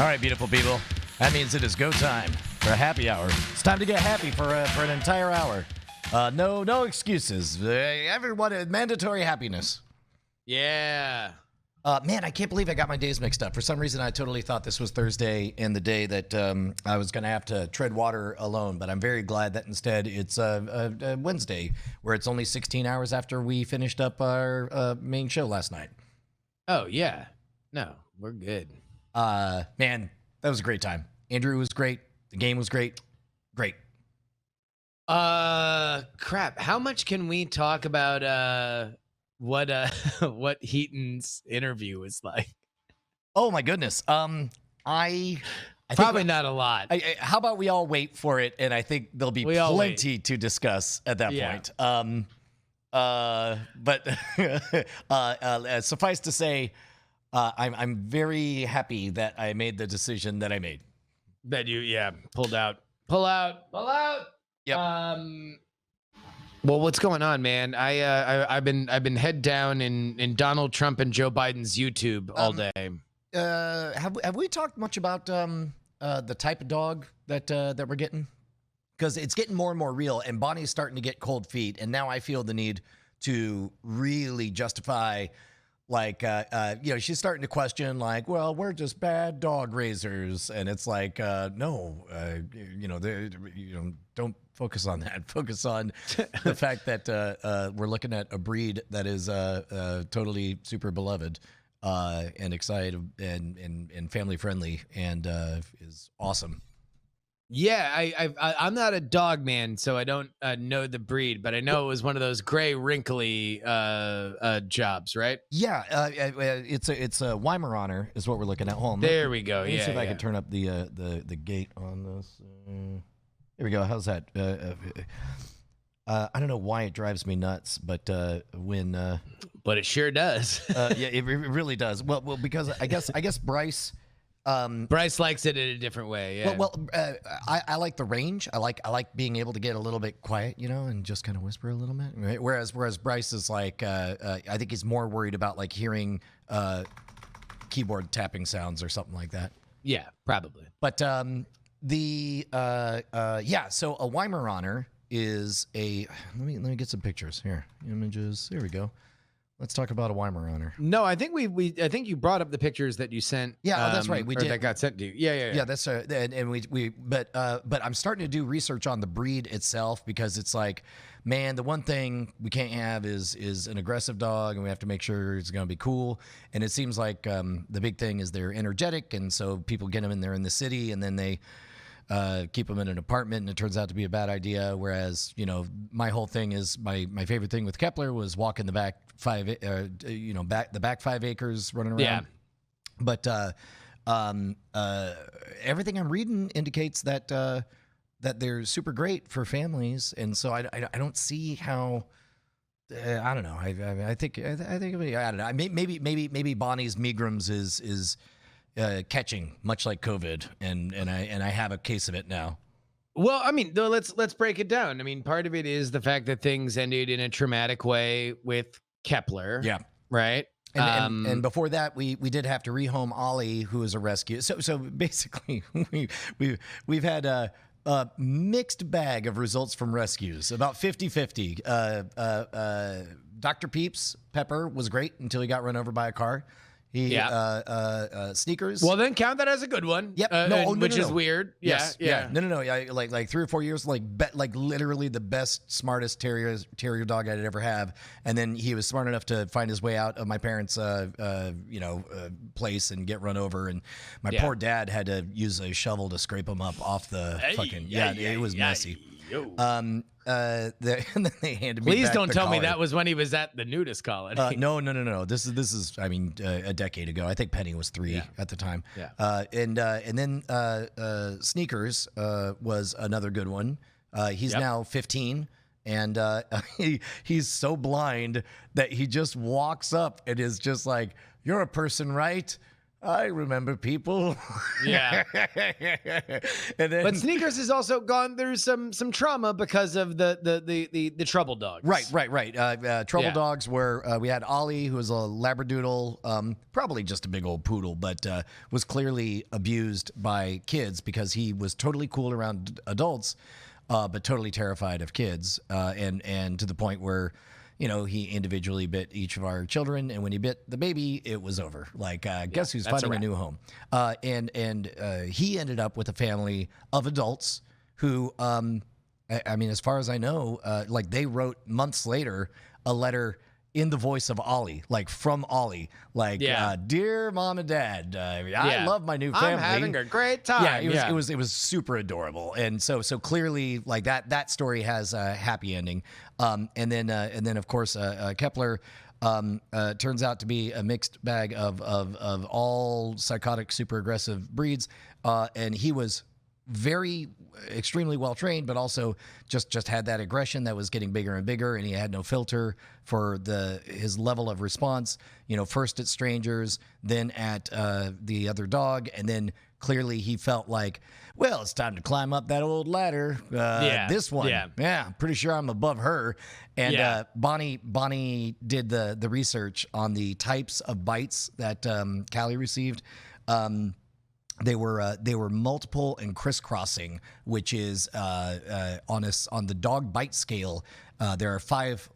All right, beautiful people. That means it is go time for a happy hour. It's time to get happy for an entire hour. No excuses. Everyone, mandatory happiness. Yeah. Man, I can't believe I got my days mixed up. For some reason, I totally thought this was Thursday and the day that I was going to have to tread water alone. But I'm very glad that instead it's Wednesday, where it's only 16 hours after we finished up our main show last night. Oh, yeah. No, we're good. Man, that was a great time. Andrew was great. The game was great. Great. Crap. How much can we talk about what Heaton's interview was like? Oh my goodness. I Probably think, not a lot. how about we all wait for it, and I think there'll be plenty to discuss at that point. But suffice to say, I'm very happy that I made the decision that I made. That you, pull out. Yep. Well, what's going on, man? I've been head down in Donald Trump and Joe Biden's YouTube all day. Have we talked much about the type of dog that we're getting? Because it's getting more and more real, and Bonnie's starting to get cold feet, and now I feel the need to really justify. Like, she's starting to question, like, well, we're just bad dog raisers. And it's like, no, don't focus on that. Focus on the fact that we're looking at a breed that is totally super beloved and excited and family friendly and is awesome. Yeah, I'm not a dog man, so I don't know the breed, but I know it was one of those gray, wrinkly jobs, right? Yeah, it's a Weimaraner is what we're looking at. Hold on, there we go. Let me see if I can turn up the gate on this. There we go. How's that? I don't know why it drives me nuts, but when but it sure does. yeah, it really does. Well, because I guess Bryce. Bryce likes it in a different way. Yeah. I like the range. I like being able to get a little bit quiet, and just kind of whisper a little bit. Right? Whereas Bryce is like, I think he's more worried about like hearing keyboard tapping sounds or something like that. Yeah, probably. But so a Weimaraner is a. Let me get some pictures here. Images. There we go. Let's talk about a Weimaraner. No, I think I think you brought up the pictures that you sent. Yeah, that's right. We did. That got sent to you. Yeah. Yeah, that's but I'm starting to do research on the breed itself because it's like, man, the one thing we can't have is an aggressive dog, and we have to make sure it's going to be cool. And it seems like the big thing is they're energetic, and so people get them in there in the city, and then they keep them in an apartment, and it turns out to be a bad idea. Whereas, my whole thing is my favorite thing with Kepler was walking the back back 5 acres running around. Yeah. But everything I'm reading indicates that that they're super great for families, and so I don't see how. I don't know. I think I don't know. Maybe Bonnie's megrims is catching, much like COVID, and I have a case of it now. Well, I mean, let's break it down. I mean, part of it is the fact that things ended in a traumatic way with Kepler. Yeah. Right. And before that, we did have to rehome Ollie, who is a rescue. So basically, we've had a mixed bag of results from rescues, about 50-50. Dr. Peeps, Pepper, was great until he got run over by a car. Sneakers. Well, then count that as a good one. Yep. Which is weird. Yes. Yeah. No. Like 3 or 4 years, like literally the best, smartest terrier dog I'd ever have. And then he was smart enough to find his way out of my parents' place and get run over. And my poor dad had to use a shovel to scrape him up off the it was messy. And then they handed me. Please don't tell collar. me that was when he was at the nudist colony. No. This is. I mean, a decade ago. I think Penny was 3 at the time. Yeah. And then Sneakers was another good one. He's now 15, and he's so blind that he just walks up and is just like, "You're a person, right?" I remember people. Yeah. And then, But Sneakers has also gone through some trauma because of the trouble dogs. right. Trouble Yeah. dogs were, we had Ollie, who was a Labradoodle, probably just a big old poodle, but was clearly abused by kids because he was totally cool around adults, but totally terrified of kids, and to the point where, you know, he individually bit each of our children, and when he bit the baby, it was over. Like, guess who's that's a finding a wrap. new home? And he ended up with a family of adults who, I mean, as far as I know, like they wrote months later a letter in the voice of Ollie, like from Ollie, like, Yeah. dear mom and dad, I love my new family. I'm having a great time. Yeah, it was super adorable, and so clearly like that story has a happy ending, and then of course Kepler turns out to be a mixed bag of all psychotic, super aggressive breeds, and he was very extremely well trained, but also just had that aggression that was getting bigger and bigger, and he had no filter for his level of response. You know, first at strangers, then at the other dog, and then clearly he felt like, well, it's time to climb up that old ladder. This one, yeah, pretty sure I'm above her. And Bonnie did the research on the types of bites that Callie received. They were multiple and crisscrossing, which is on the dog bite scale. There are five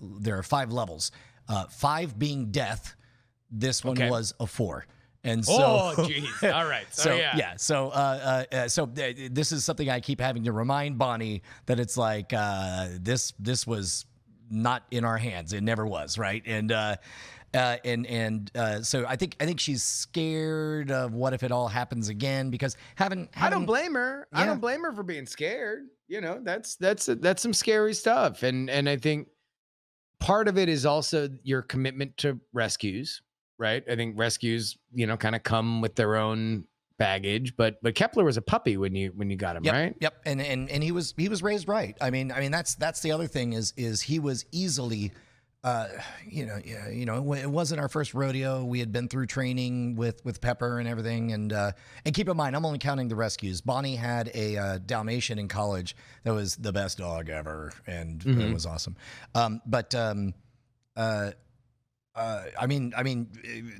levels. 5 being death. This one was a 4. And so, oh, jeez. All right. So this is something I keep having to remind Bonnie that it's like this was not in our hands. It never was, right? And so I think she's scared of what if it all happens again, because I don't blame her. I Yeah. don't blame her for being scared. You know, that's some scary stuff. And I think part of it is also your commitment to rescues, right? I think rescues, you know, kind of come with their own baggage, but Kepler was a puppy when you got him, right? Yep. And he was raised right. I mean that's the other thing is he was easily it wasn't our first rodeo. We had been through training with Pepper and everything, and keep in mind, I'm only counting the rescues. Bonnie had a Dalmatian in college that was the best dog ever, and it was awesome. I mean,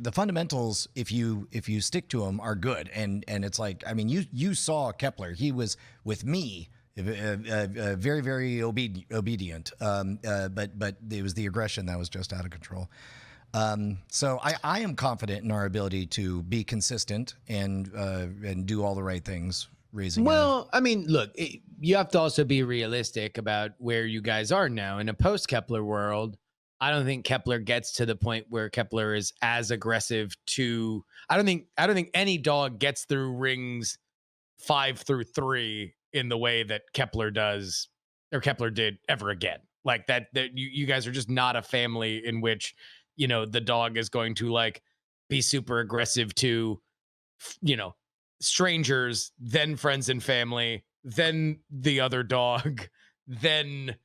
the fundamentals, if you stick to them, are good, and it's like, I mean, you saw Kepler. He was with me. Very, very obedient. But it was the aggression that was just out of control. So I am confident in our ability to be consistent and do all the right things. Raising. Well, I mean, look, you have to also be realistic about where you guys are now in a post-Kepler world. I don't think Kepler gets to the point where Kepler is as aggressive to. I don't think any dog gets through rings 5 through 3 in the way that Kepler does, or Kepler did ever again. Like that you guys are just not a family in which, you know, the dog is going to like be super aggressive to, you know, strangers, then friends and family, then the other dog, then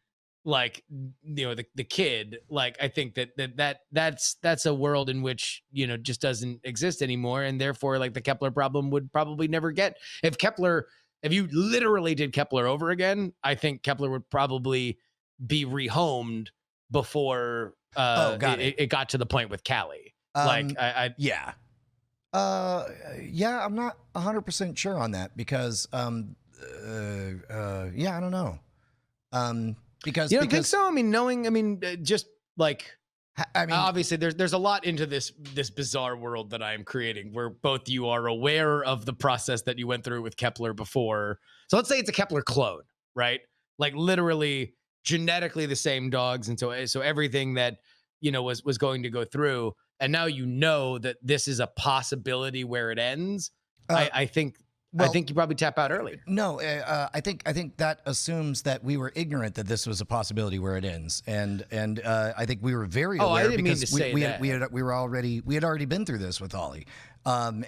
like, you know, the kid. Like, I think that's a world in which, you know, just doesn't exist anymore. And therefore, like, the Kepler problem would probably never get. If you literally did Kepler over again, I think Kepler would probably be rehomed before it got to the point with Callie. Yeah, I'm not 100% sure on that because I don't know. Because you don't think so? I mean, just like. I mean, obviously, there's a lot into this bizarre world that I am creating, where both you are aware of the process that you went through with Kepler before. So let's say it's a Kepler clone, right? Like literally genetically the same dogs, and so everything that, you know, was going to go through, and now you know that this is a possibility where it ends. I think you probably tap out early. No, I think that assumes that we were ignorant that this was a possibility where it ends, and I think we were very aware I didn't mean because to say that. we had already been through this with Ollie, I'm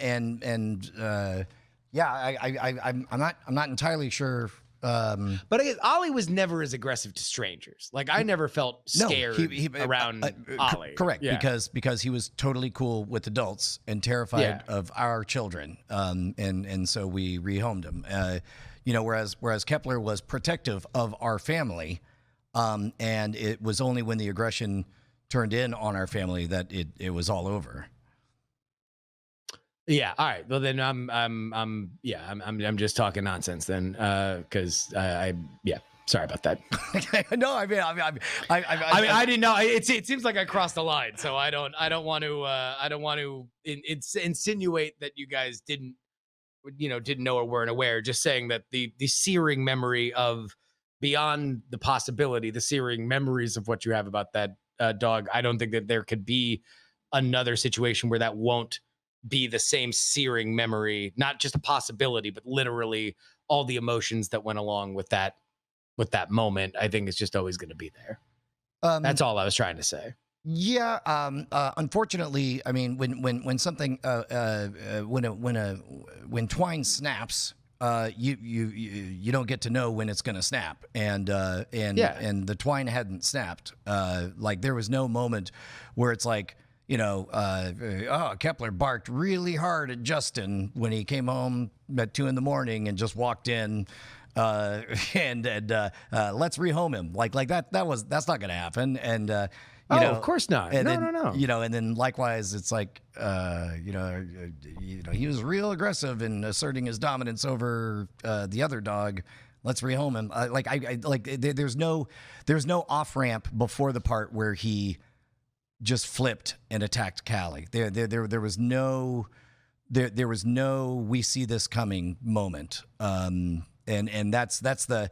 not entirely sure But I guess Ollie was never as aggressive to strangers. Like I never felt scared around Ollie. Correct, Yeah. because he was totally cool with adults and terrified of our children, and so we rehomed him. Whereas Kepler was protective of our family, and it was only when the aggression turned in on our family that it was all over. Yeah. All right. Well, then I'm just talking nonsense then, because sorry about that. No, I didn't know. It seems like I crossed the line, so I don't want to insinuate that you guys didn't know or weren't aware. Just saying that the searing memory of beyond the possibility, the searing memories of what you have about that dog. I don't think that there could be another situation where that won't be the same searing memory, not just a possibility, but literally all the emotions that went along with that moment. I think it's just always going to be there. That's all I was trying to say. Yeah. Unfortunately, I mean, when something when twine snaps, you don't get to know when it's going to snap, and the twine hadn't snapped. Like there was no moment where it's like, Kepler barked really hard at Justin when he came home at 2 a.m. and just walked in, and let's rehome him like that. That's not going to happen. And of course not. And No. And then likewise, it's like, he was real aggressive in asserting his dominance over the other dog. Let's rehome him. There's no off ramp before the part where he just flipped and attacked Callie. There was no we see this coming moment. And that's the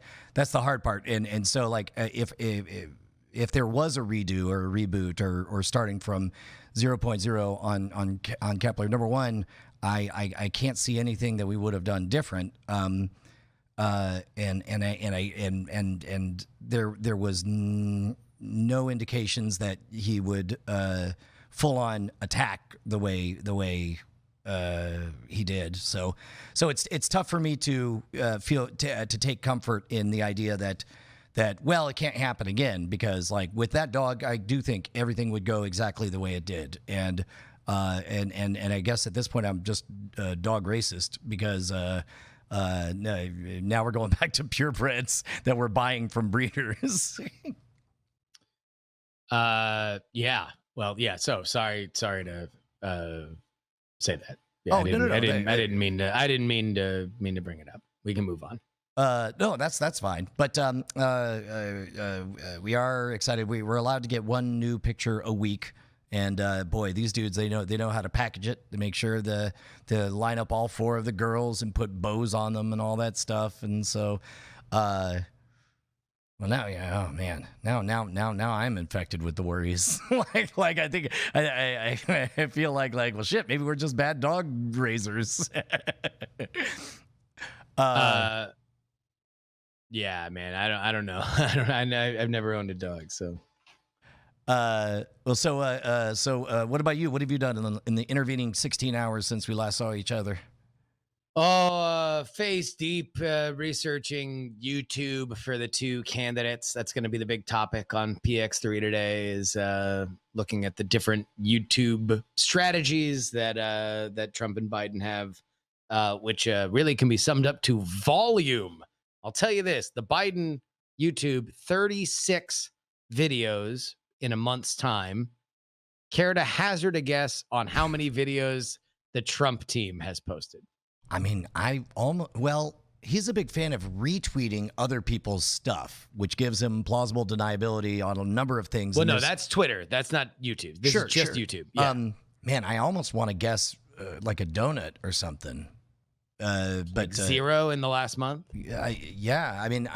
hard part. And so like if there was a redo or a reboot or starting from 0.0 on Kepler, number one, I can't see anything that we would have done different. And there was no indications that he would full on attack the way he did. So it's tough for me to to take comfort in the idea that well, it can't happen again, because like with that dog, I do think everything would go exactly the way it did. And I guess at this point I'm just dog racist, because now we're going back to purebreds that we're buying from breeders. Yeah. Well, yeah. So sorry to say that. Yeah, I didn't mean to bring it up. We can move on. No, that's fine. But we are excited. We're allowed to get one new picture a week, and boy, these dudes, they know how to package it to make sure to line up all 4 of the girls and put bows on them and all that stuff. And so, well, now, yeah, oh man, now I'm infected with the worries. like I think I feel like well, shit, maybe we're just bad dog raisers. Yeah, man, I don't know. I've never owned a dog, so. So what about you? What have you done in the intervening 16 hours since we last saw each other? Face deep researching YouTube for the 2 candidates. That's going to be the big topic on PX3 today, is looking at the different YouTube strategies that Trump and Biden have, which really can be summed up to volume. I'll tell you this, the Biden YouTube, 36 videos in a month's time. Care to hazard a guess on how many videos the Trump team has posted? I mean, he's a big fan of retweeting other people's stuff, which gives him plausible deniability on a number of things. Well, no, that's Twitter. That's not YouTube. This is just YouTube. Yeah. Man, I almost want to guess like a donut or something. But like 0 in the last month. Yeah. I mean,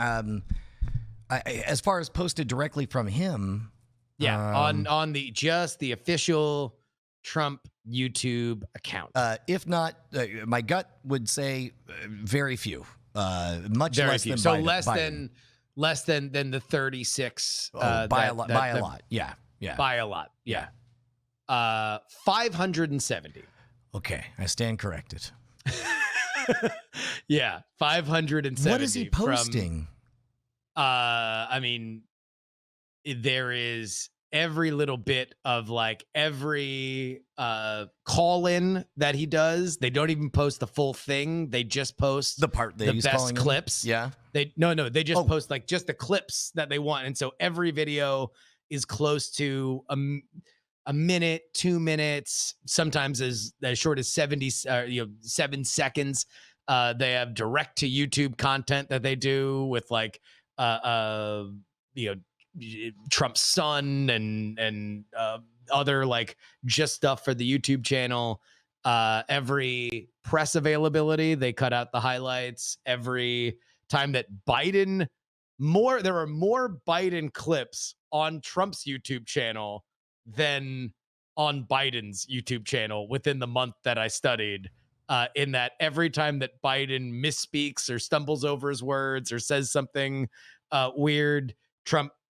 as far as posted directly from him. Yeah. On the official Trump YouTube account. If not, my gut would say very few. Much very less few. than So Biden. less than the 36. By a lot. Yeah. By a lot. Yeah. 570. Okay, I stand corrected. Yeah, 570. What is he posting? I mean, there is every little bit of like every call in that he does. They don't even post the full thing. They just post The part that the he's best calling clips. him? Yeah. They just Oh. post like just the clips that they want. And so every video is close to a minute, 2 minutes, sometimes as short as 7 seconds. They have direct to YouTube content that they do with like you know, Trump's son and other like just stuff for the YouTube channel. Every press availability, they cut out the highlights. Every time that there are more Biden clips on Trump's YouTube channel than on Biden's YouTube channel within the month that I studied. In that every time that Biden misspeaks or stumbles over his words or says something weird,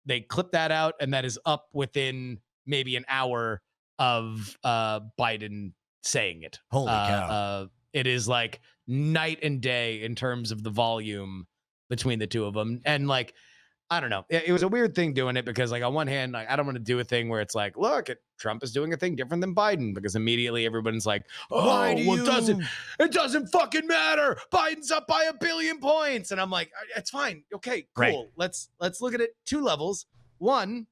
they clip that out, and that is up within maybe an hour of Biden saying it. Holy cow. It is like night and day in terms of the volume between the two of them. And like, I don't know. It was a weird thing doing it because, like, on one hand, like, I don't want to do a thing where it's like, look, Trump is doing a thing different than Biden, because immediately everyone's like, oh, it doesn't fucking matter. Biden's up by 1 billion points, and I'm like, it's fine, okay, cool. Right. Let's look at it 2 levels. One,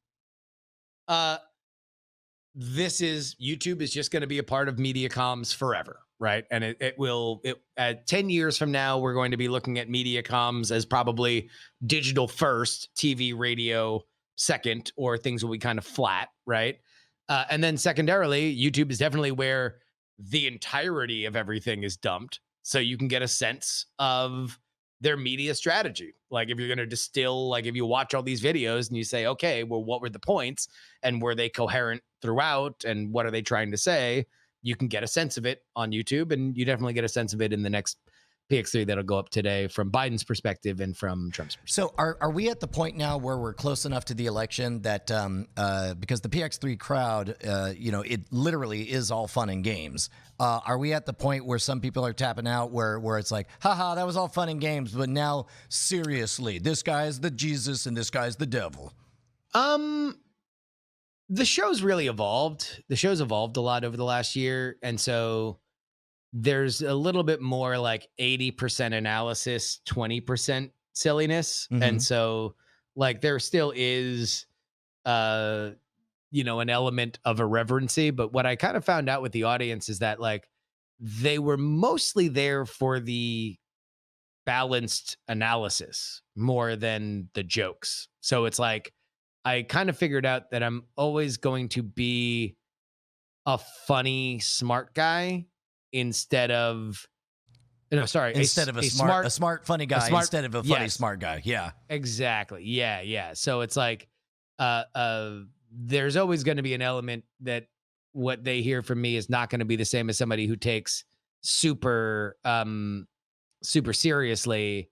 YouTube is just going to be a part of media comms forever, right? And it will at 10 years from now, we're going to be looking at media comms as probably digital first, TV, radio second, or things will be kind of flat, right? And then secondarily, YouTube is definitely where the entirety of everything is dumped, so you can get a sense of their media strategy. Like, if you're going to distill, like, if you watch all these videos and you say, okay, well, what were the points and were they coherent throughout and what are they trying to say? You can get a sense of it on YouTube, and you definitely get a sense of it in the next PX3 that'll go up today from Biden's perspective and from Trump's perspective. So are we at the point now where we're close enough to the election that because the PX3 crowd, it literally is all fun and games. Are we at the point where some people are tapping out where it's like, haha, that was all fun and games, but now seriously, this guy's the Jesus and this guy's the devil? The show's really evolved. The show's evolved a lot over the last year, and so there's a little bit more like 80% analysis, 20% silliness. Mhm. And so like there still is an element of irreverency, but what I kind of found out with the audience is that like they were mostly there for the balanced analysis more than the jokes. So it's like I kind of figured out that I'm always going to be a funny smart guy instead of a smart funny guy instead of a funny smart guy. Yeah, exactly. Yeah. So it's like there's always going to be an element that what they hear from me is not going to be the same as somebody who takes super seriously,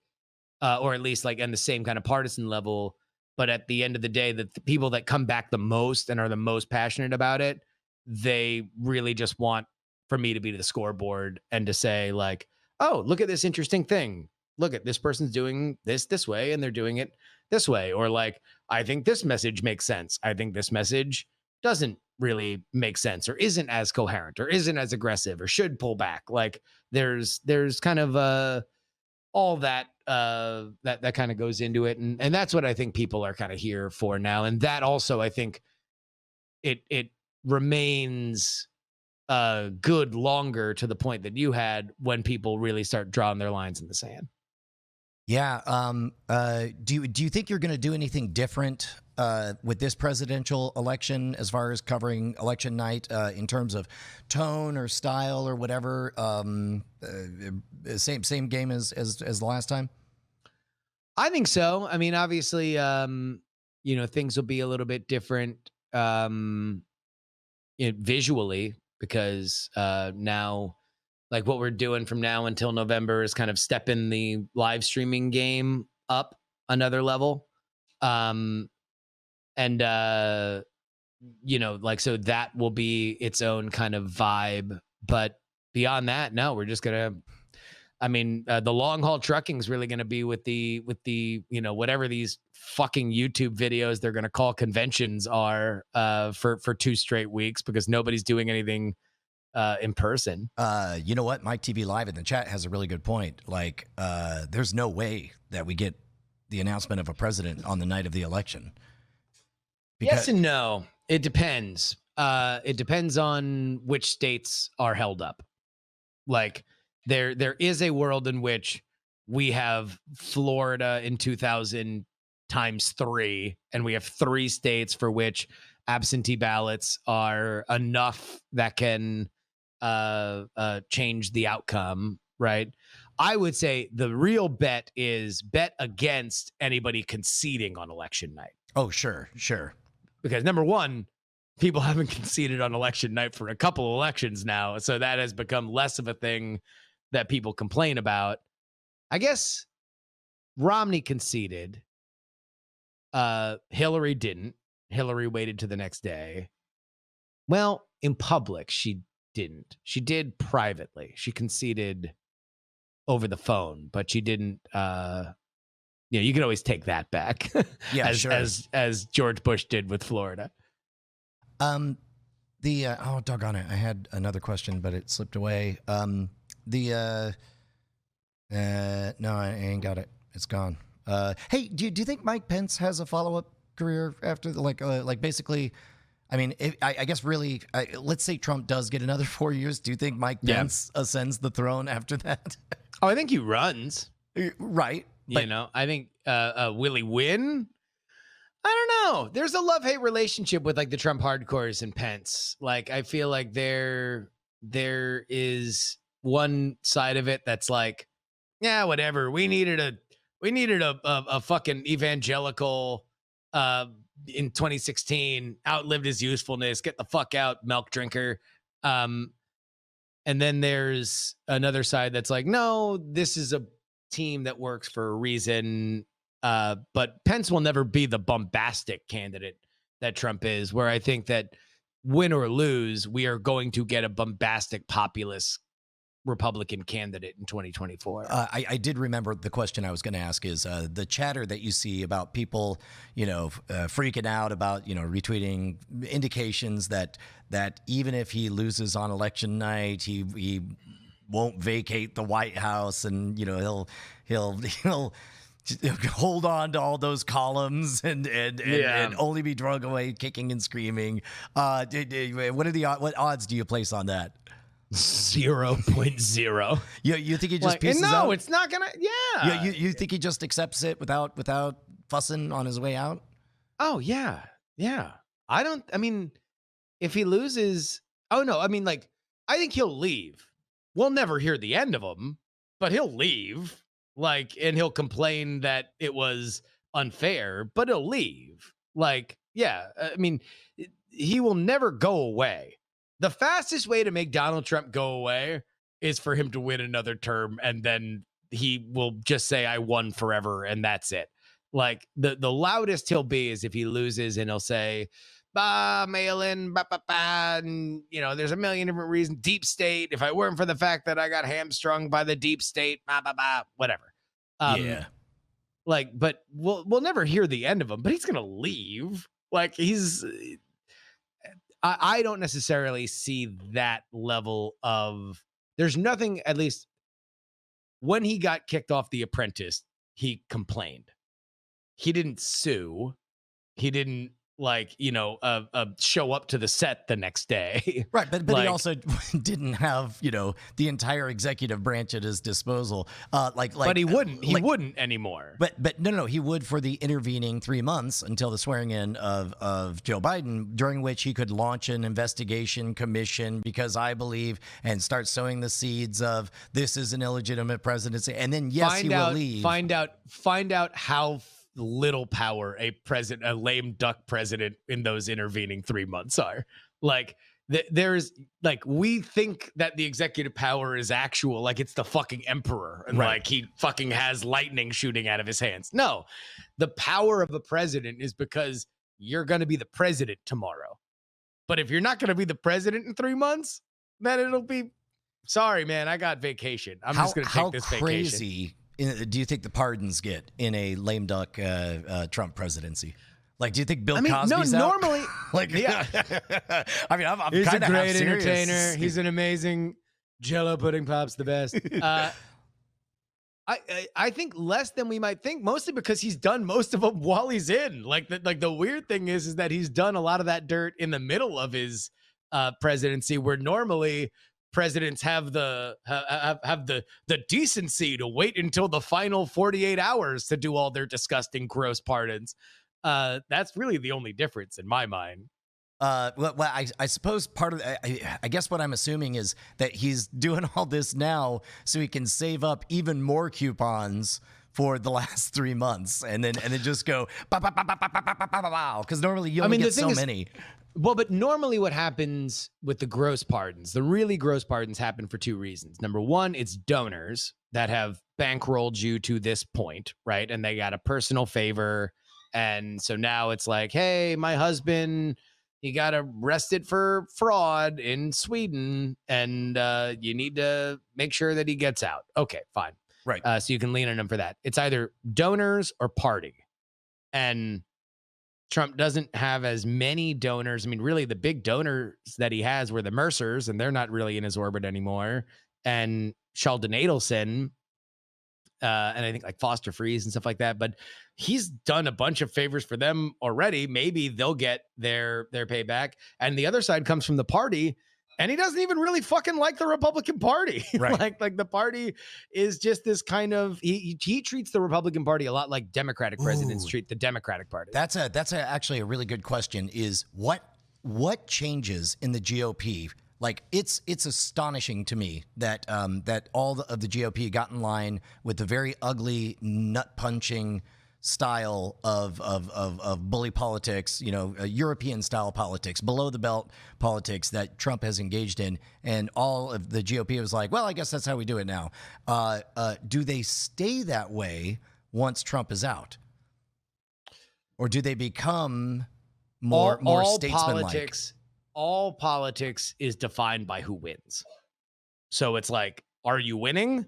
or at least like on the same kind of partisan level. But at the end of the day, the people that come back the most and are the most passionate about it, they really just want for me to be to the scoreboard and to say like, oh, look at this interesting thing. Look at this person's doing this way and they're doing it this way. Or like, I think this message makes sense. I think this message doesn't really make sense or isn't as coherent or isn't as aggressive or should pull back. Like there's kind of all that that kind of goes into it. And that's what I think people are kind of here for now. And that also, I think it remains good longer to the point that you had when people really start drawing their lines in the sand. Yeah. Do you think you're going to do anything different with this presidential election as far as covering election night in terms of tone or style or whatever? Same game as the last time? I think so. I mean, obviously, things will be a little bit different visually because now, like what we're doing from now until November is kind of stepping the live streaming game up another level. So that will be its own kind of vibe. But beyond that, no, we're just going to I mean, the long haul trucking is really going to be with the whatever these fucking YouTube videos they're going to call conventions are for 2 straight weeks because nobody's doing anything in person. You know what? Mike TV Live in the chat has a really good point. Like, there's no way that we get the announcement of a president on the night of the election. Yes and no. It depends. It depends on which states are held up. Like, there is a world in which we have Florida in 2000 times 3, and we have 3 states for which absentee ballots are enough that can change the outcome, right? I would say the real bet is bet against anybody conceding on election night. Oh, sure. Because number one, people haven't conceded on election night for a couple of elections now, so that has become less of a thing that people complain about. I guess Romney conceded. Hillary didn't. Hillary waited to the next day. Well, in public, she didn't. She did privately. She conceded over the phone, but she didn't. You can always take that back. Yeah, as George Bush did with Florida. Oh, doggone it! I had another question, but it slipped away. No, I ain't got it. It's gone. Hey, do you think Mike Pence has a follow-up career after like basically? I mean, I guess really, let's say Trump does get another 4 years. Do you think Mike Pence ascends the throne after that? Oh, I think he runs. Right. I think will he win? I don't know. There's a love-hate relationship with like the Trump hardcores and Pence. Like, I feel like there is one side of it that's like, yeah, whatever. We needed a fucking evangelical in 2016, outlived his usefulness. Get the fuck out, milk drinker. And then there's another side that's like, no, this is a team that works for a reason. But Pence will never be the bombastic candidate that Trump is, where I think that win or lose, we are going to get a bombastic populist Republican candidate in 2024. I did remember the question I was going to ask is the chatter that you see about people, freaking out about, retweeting indications that even if he loses on election night, he won't vacate the White House, and he'll hold on to all those columns and only be drug away kicking and screaming. What odds do you place on that? 0.0. You think he just pieces no, out? It's not gonna. Yeah. You think he just accepts it without fussing on his way out? Oh yeah. I mean, if he loses, I think he'll leave. We'll never hear the end of him, but he'll leave. And he'll complain that it was unfair, but he'll leave. He will never go away. The fastest way to make Donald Trump go away is for him to win another term, and then he will just say, I won forever, and that's it. Like, the loudest he'll be is if he loses, and he'll say, mail in, and, there's a million different reasons. Deep state, if I weren't for the fact that I got hamstrung by the deep state, whatever. Yeah. But we'll never hear the end of him, but he's going to leave. I don't necessarily see that level of, there's nothing, at least when he got kicked off The Apprentice, he complained. He didn't sue. He didn't show up to the set the next day. Right. But he also didn't have, the entire executive branch at his disposal. But he wouldn't anymore. But no, he would for the intervening 3 months until the swearing in of Joe Biden, during which he could launch an investigation commission, because I believe, and start sowing the seeds of this is an illegitimate presidency. And then, yes, he will leave. Find out how little power a lame duck president in those intervening 3 months are. There's we think that the executive power is actual, like it's the fucking emperor, and right. He fucking has lightning shooting out of his hands. No, the power of a president is because you're going to be the president tomorrow. But if you're not going to be the president in 3 months, then it'll be Sorry, man, I got vacation. I'm just going to how take this vacation. crazy do you think the pardons get in a lame duck Trump presidency? Like, do you think Bill Cosby's no, out? normally, Like, yeah. I mean, I'm He's a kind of great serious. entertainer. He's an amazing Jello pudding pop's the best. I think less than we might think, mostly because he's done most of them while he's in. Like the weird thing is that he's done a lot of that dirt in the middle of his presidency, where normally presidents have the decency to wait until the final 48 hours to do all their disgusting, gross pardons. That's really the only difference in my mind. Well, I suppose part of I guess what I'm assuming is that he's doing all this now so he can save up even more coupons for the last 3 months, and then just go because normally you only get so many. Well, but normally what happens with the gross pardons, the really gross pardons, happen for 2 reasons. Number one, it's donors that have bankrolled you to this point, right? And they got a personal favor. And so now it's like, hey, my husband, he got arrested for fraud in Sweden, and you need to make sure that he gets out. Okay, fine. Right. So you can lean on him for that. It's either donors or party. And Trump doesn't have as many donors. I mean, really, the big donors that he has were the Mercers, and they're not really in his orbit anymore. And Sheldon Adelson, and I think like Foster Freeze and stuff like that. But he's done a bunch of favors for them already. Maybe they'll get their payback. And the other side comes from the party, and he doesn't even really fucking like the Republican Party. Right. like the party is just this kind of he treats the Republican Party a lot like Democratic presidents treat the Democratic Party. That's actually a really good question. Is what changes in the GOP? Like it's astonishing to me that that all of the GOP got in line with the very ugly nut punching style of bully politics, European style politics, below the belt politics that Trump has engaged in, and all of the GOP was like, well, I guess that's how we do it now. Do they stay that way once Trump is out, or do they become more statesmanlike? All politics is defined by who wins. So it's like, are you winning?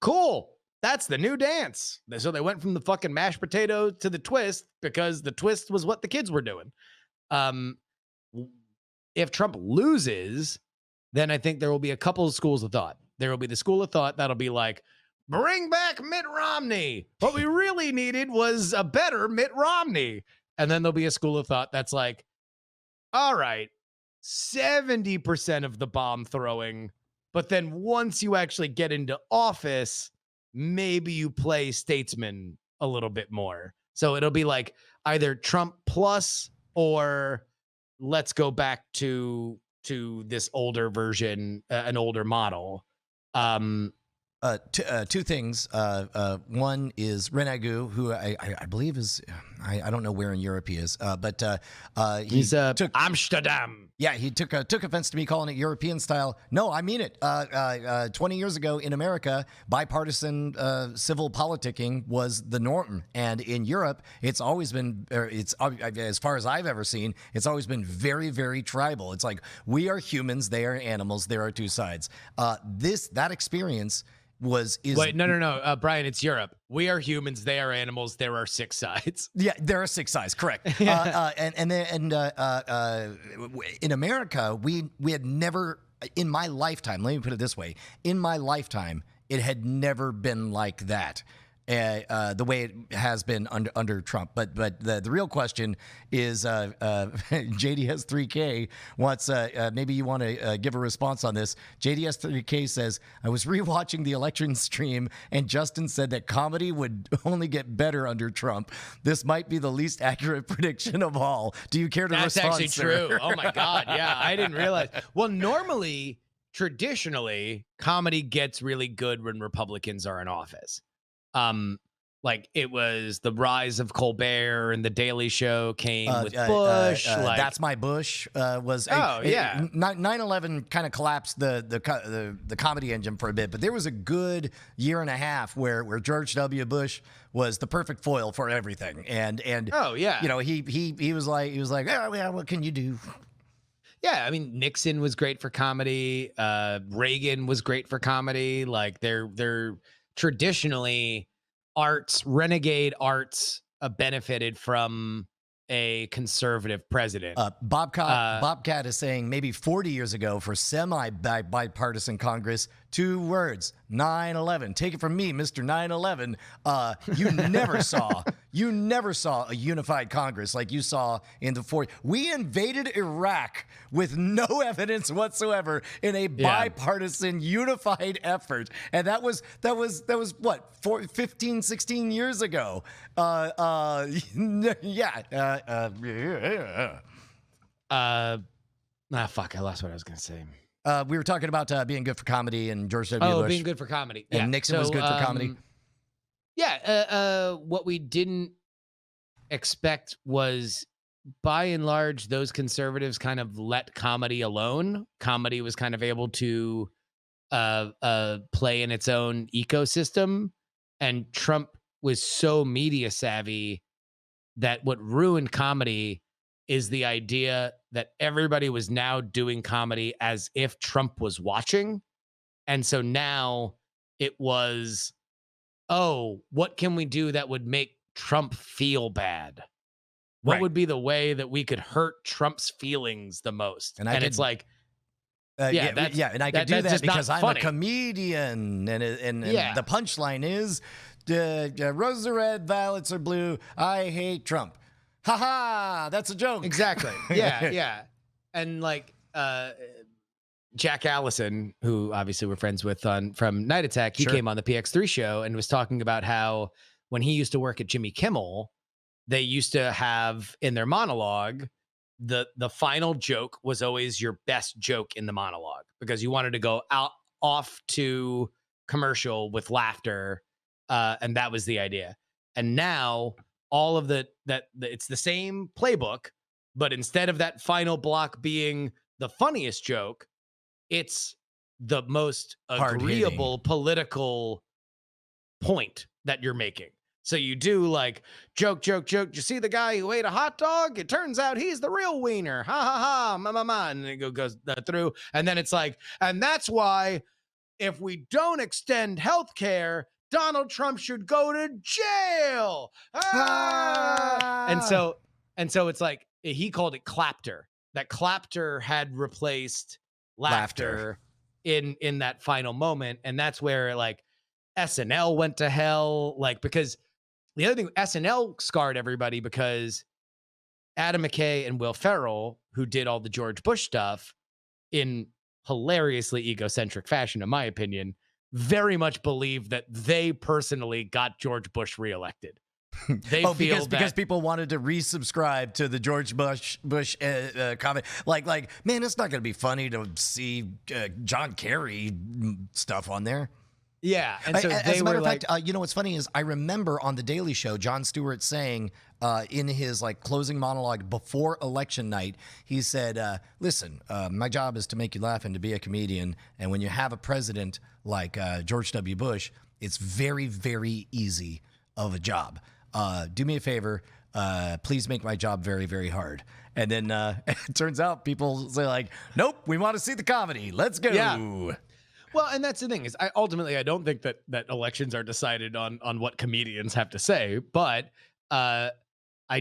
Cool. That's the new dance. So they went from the fucking mashed potato to the twist because the twist was what the kids were doing. If Trump loses, then I think there will be a couple of schools of thought. There will be the school of thought that'll be like, bring back Mitt Romney. What we really needed was a better Mitt Romney. And then there'll be a school of thought that's like, all right, 70% of the bomb throwing, but then once you actually get into office, maybe you play statesman a little bit more. So it'll be like either Trump plus or let's go back to this older version, an older model. Two things. One is Renagu, who I believe is I don't know where in Europe he is, but he's took Amsterdam. Yeah, he took offense to me calling it European style. No, I mean it. 20 years ago in America, bipartisan civil politicking was the norm, and in Europe, it's always been. It's as far as I've ever seen, it's always been very, very tribal. It's like we are humans, they are animals. There are two sides. That experience. Wait, no, Brian, it's Europe. We are humans, they are animals, there are 6 sides. Yeah, there are 6 sides, correct. And in America, we had never, in my lifetime, let me put it this way, in my lifetime, it had never been like that. The way it has been under Trump, but the real question is, JDS3K wants maybe you want to give a response on this. JDS3K says, I was rewatching the election stream and Justin said that comedy would only get better under Trump. This might be the least accurate prediction of all. Do you care to respond? That's actually sir? True. Oh my God, yeah, I didn't realize. Well, traditionally, comedy gets really good when Republicans are in office. Like it was the rise of Colbert and the Daily Show came with Bush. That's My Bush was. 9/11 kind of collapsed the comedy engine for a bit, but there was a good year and a half where George W. Bush was the perfect foil for everything, and oh yeah, he was like, oh, yeah, what can you do? Yeah, I mean Nixon was great for comedy. Reagan was great for comedy. Like they're traditionally renegade arts benefited from a conservative president. Uh, Bobcat is saying maybe 40 years ago for bipartisan Congress, 2 words, 9/11. Take it from me, Mr. 9/11. You never saw a unified Congress like you saw in the 40s. We invaded Iraq with no evidence whatsoever in a bipartisan unified effort. And that was what, 15, 16 years ago. Fuck, I lost what I was gonna say. We were talking about being good for comedy and George W. Bush. Being good for comedy. And Nixon was good for comedy. What we didn't expect was, by and large, those conservatives kind of let comedy alone. Comedy was kind of able to play in its own ecosystem, and Trump was so media savvy that what ruined comedy is the idea that everybody was now doing comedy as if Trump was watching. And so now it was, oh, what can we do that would make Trump feel bad? What would be the way that we could hurt Trump's feelings the most? And it's like, and I could do that because I'm a comedian, and the punchline is, roses are red, violets are blue. I hate Trump. Ha ha! That's a joke. Exactly. Yeah. And like Jack Allison, who obviously we're friends with from Night Attack, he came on the PX3 show and was talking about how when he used to work at Jimmy Kimmel, they used to have in their monologue, the final joke was always your best joke in the monologue, because you wanted to go off to commercial with laughter, and that was the idea. And now all of it's the same playbook, but instead of that final block being the funniest joke, it's the most agreeable political point that you're making. So you do like joke. You see the guy who ate a hot dog? It turns out he's the real wiener. Ha ha ha, ma. And it goes through. And then it's like, and that's why if we don't extend health care, Donald Trump should go to jail. And so it's like, he called it clapter. That clapter had replaced laughter in that final moment. And that's where like SNL went to hell. Like, because the other thing, SNL scarred everybody because Adam McKay and Will Ferrell, who did all the George Bush stuff in hilariously egocentric fashion, in my opinion, very much believe that they personally got George Bush reelected. They feel because people wanted to resubscribe to the George Bush comment. Like, man, it's not going to be funny to see John Kerry stuff on there. Yeah, and so as a matter of fact, you know what's funny is I remember on the Daily Show, Jon Stewart saying in his like closing monologue before election night, he said, "Listen, my job is to make you laugh and to be a comedian. And when you have a president like George W. Bush, it's very, very easy of a job. Do me a favor, please make my job very, very hard." And then it turns out people say like, "Nope, we want to see the comedy. Let's go." Yeah. Well, and that's the thing is, I don't think that elections are decided on what comedians have to say, but I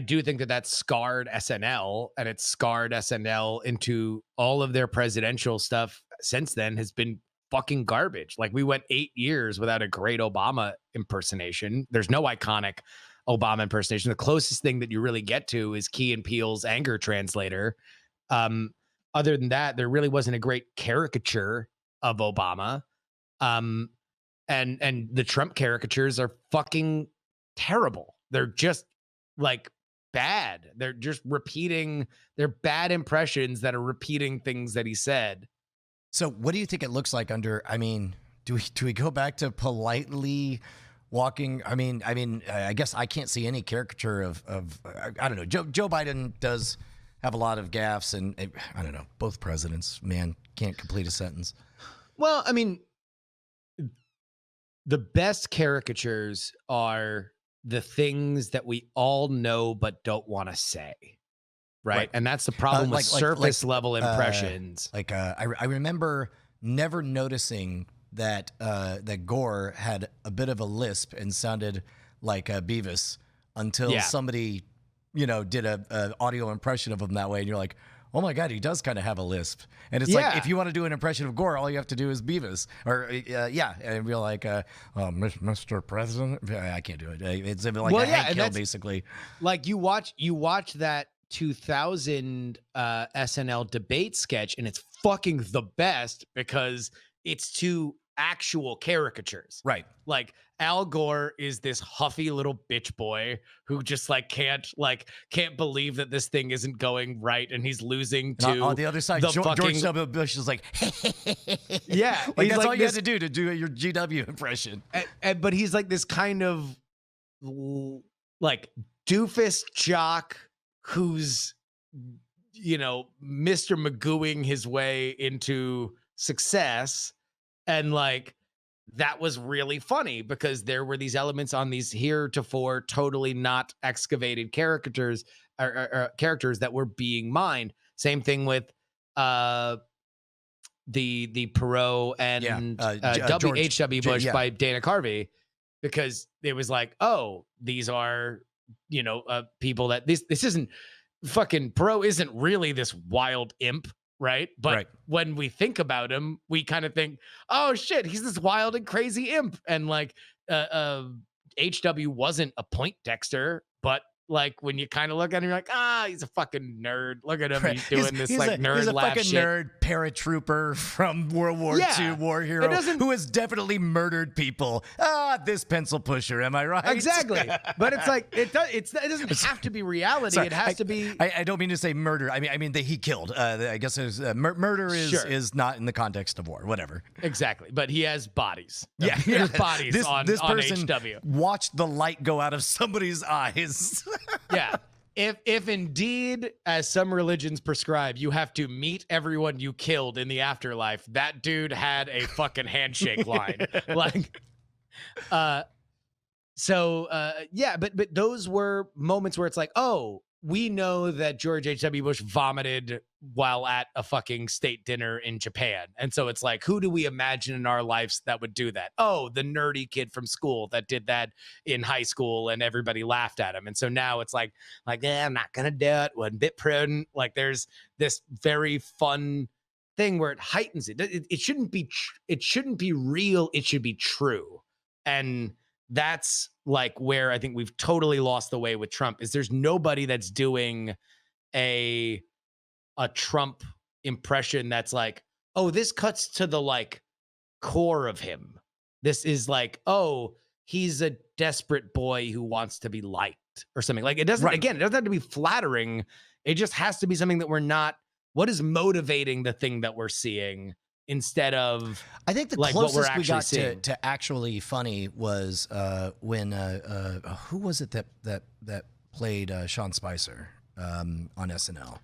do think that scarred SNL, and it's scarred SNL into all of their presidential stuff since then has been fucking garbage. Like, we went 8 years without a great Obama impersonation. There's no iconic Obama impersonation. The closest thing that you really get to is Key and Peele's Anger Translator. Other than that, there really wasn't a great caricature of Obama. And the Trump caricatures are fucking terrible. They're just like bad. They're just they're bad impressions that are repeating things that he said. So what do you think it looks like under, I mean, do we go back to politely walking? I mean, I guess I can't see any caricature of I don't know. Joe Biden does have a lot of gaffes, and I don't know, both presidents, man, can't complete a sentence. Well, I mean, the best caricatures are the things that we all know but don't want to say, right? And that's the problem with surface level impressions. I remember never noticing that that Gore had a bit of a lisp and sounded like Beavis until somebody, did a audio impression of him that way, and you're like, oh my God, he does kind of have a lisp. And it's like, if you want to do an impression of Gore, all you have to do is Beavis. Or, and you're like, Mr. President. I can't do it. It's like Hank Hill, basically. Like you watch that 2000 SNL debate sketch, and it's fucking the best because it's two actual caricatures. Right. Like Al Gore is this huffy little bitch boy who just can't believe that this thing isn't going right, and he's losing to on the other side. George W. Bush is like, yeah, like that's all you had to do your GW impression. But he's like this kind of like doofus jock who's Mr. Magooing his way into success. And that was really funny because there were these elements on these heretofore totally not excavated characters that were being mined. Same thing with the Perot and H.W. Bush by Dana Carvey, because it was like, oh, these are people that this isn't fucking Perot isn't really this wild imp. Right. But when we think about him, we kind of think, oh, shit, he's this wild and crazy imp. And HW wasn't a Poindexter, but when you kind of look at him, you're like, he's a fucking nerd. Look at him. He's doing this nerd he's a laugh fucking shit. Nerd paratrooper from World War II war hero who has definitely murdered people. This pencil pusher. Am I right? Exactly. But it's like, it doesn't have to be reality. Sorry, it has to be. I don't mean to say murder. I mean that he killed. I guess murder is not in the context of war. Whatever. Exactly. But he has bodies. Yeah. There's bodies this person HW. Watched the light go out of somebody's eyes. Yeah. If indeed, as some religions prescribe, you have to meet everyone you killed in the afterlife, that dude had a fucking handshake line. But those were moments where it's like, oh, we know that George H.W. Bush vomited while at a fucking state dinner in Japan. And so it's like, who do we imagine in our lives that would do that? Oh, the nerdy kid from school that did that in high school and everybody laughed at him. And so now it's like, I'm not going to do it. Wasn't a bit prudent. There's this very fun thing where it heightens it. It shouldn't be real. It should be true. And that's where I think we've totally lost the way with Trump is there's nobody that's doing a Trump impression that's like, oh, this cuts to the core of him. This is oh, he's a desperate boy who wants to be liked or something. It doesn't it doesn't have to be flattering. It just has to be something that we're not. What is motivating the thing that we're seeing? Instead of, I think the closest we got to actually funny was when who was it that played Sean Spicer on SNL?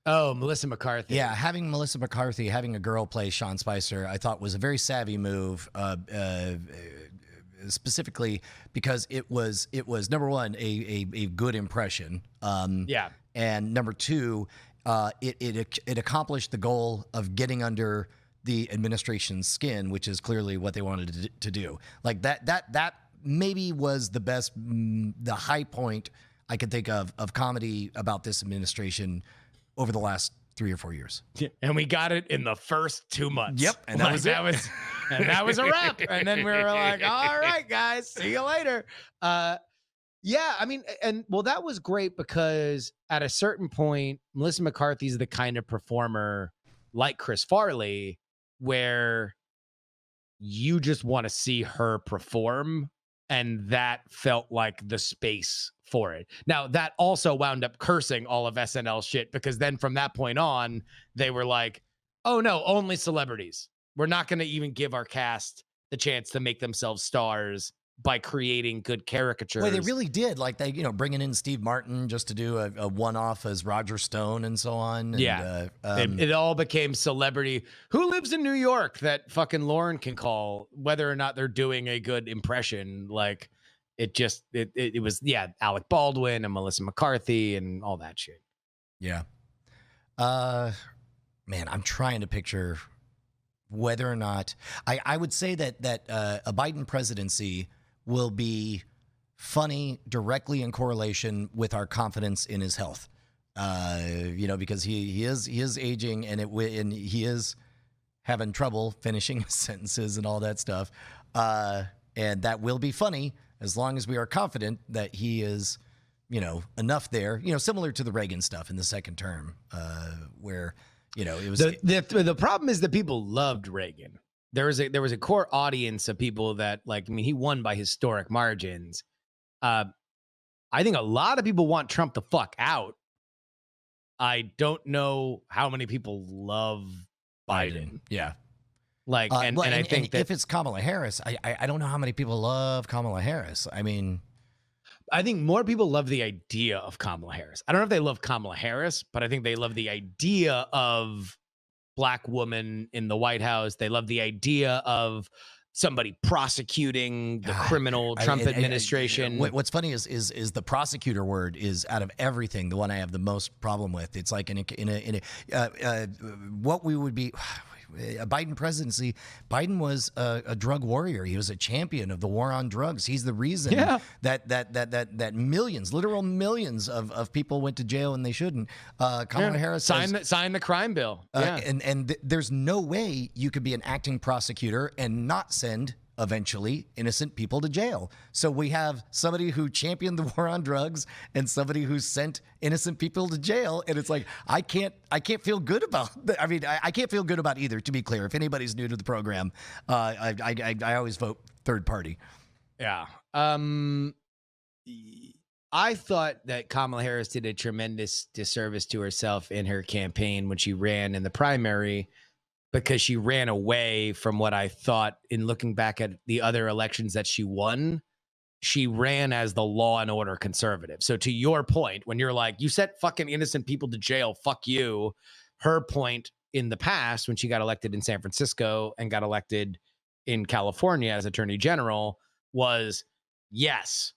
Oh, Melissa McCarthy. Yeah, having Melissa McCarthy, having a girl play Sean Spicer, I thought was a very savvy move. Specifically because it was number one a good impression. And number two, it accomplished the goal of getting under the administration's skin, which is clearly what they wanted to do. That maybe was the best, the high point I could think of comedy about this administration over the last 3 or 4 years. Yeah, and we got it in the first 2 months. Yep, and that was it. And that was a wrap. And then we were like, all right, guys, see you later. Yeah, I mean, that was great because at a certain point, Melissa McCarthy's the kind of performer like Chris Farley where you just want to see her perform, and that felt like the space for it. Now, that also wound up cursing all of SNL shit because then from that point on, they were like, oh no, only celebrities. We're not going to even give our cast the chance to make themselves stars by creating good caricatures. Well, they really did. They, bringing in Steve Martin just to do a one-off as Roger Stone and so on. And, it all became celebrity. Who lives in New York that fucking Lauren can call, whether or not they're doing a good impression? It was Alec Baldwin and Melissa McCarthy and all that shit. Yeah. Uh, man, I'm trying to picture whether or not I would say that a Biden presidency will be funny directly in correlation with our confidence in his health. Because he is aging and he is having trouble finishing his sentences and all that stuff. And that will be funny as long as we are confident that he is, enough there, similar to the Reagan stuff in the second term, where, it was The problem is that people loved Reagan. There was a core audience of people that, like, I mean, he won by historic margins. I think a lot of people want Trump the fuck out. I don't know how many people love Biden. Yeah. Like, and I think that if it's Kamala Harris, I don't know how many people love Kamala Harris. I mean, I think more people love the idea of Kamala Harris. I don't know if they love Kamala Harris, but I think they love the idea of Black woman in the White House. They love the idea of somebody prosecuting the criminal Trump administration. What's funny is the prosecutor word is, out of everything, the one I have the most problem with. It's like what we would be. A Biden presidency, Biden was a drug warrior. He was a champion of the war on drugs. He's the reason that millions, literal millions of people went to jail and they shouldn't. Kamala Harris signed the crime bill. And there's no way you could be an acting prosecutor and not send eventually innocent people to jail. So we have somebody who championed the war on drugs and somebody who sent innocent people to jail. And it's like, I can't feel good about that. I mean, I can't feel good about either, to be clear. If anybody's new to the program, I always vote third party. Yeah. I thought that Kamala Harris did a tremendous disservice to herself in her campaign when she ran in the primary, because she ran away from what I thought, in looking back at the other elections that she won, she ran as the law and order conservative. So to your point, when you're like, you sent fucking innocent people to jail, fuck you. Her point in the past, when she got elected in San Francisco and got elected in California as attorney general, was yes.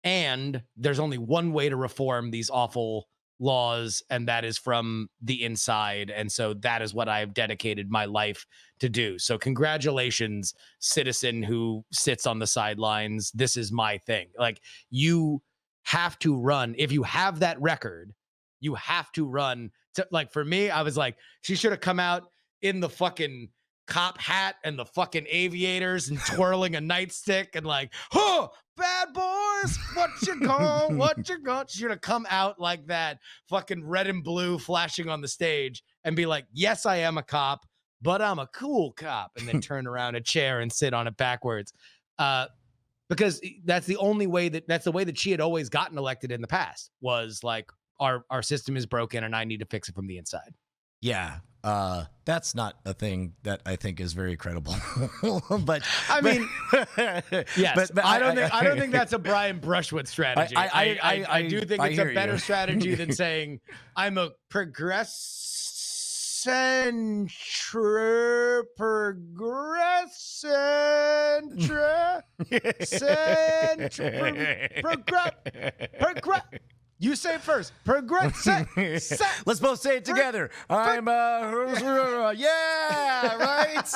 And there's only one way to reform these awful laws, and that is from the inside. And so that is what I've dedicated my life to do. So congratulations, citizen who sits on the sidelines. This is my thing. Like, you have to run. If you have that record, you have to run to, like, for me, I was like, she should have come out in the fucking cop hat and the fucking aviators and twirling a nightstick and like, huh, bad boys, what you gonna, she should have come out like that, fucking red and blue flashing on the stage, and be like, yes, I am a cop, but I'm a cool cop, and then turn around a chair and sit on it backwards. Because that's the way that she had always gotten elected in the past, was like, our system is broken and I need to fix it from the inside. Yeah. That's not a thing that I think is very credible. but I mean, yes, but I don't think that's a Brian Brushwood strategy. I do think it's a better strategy than saying I'm a You say it first. Let's both say it together. I'm yeah, right.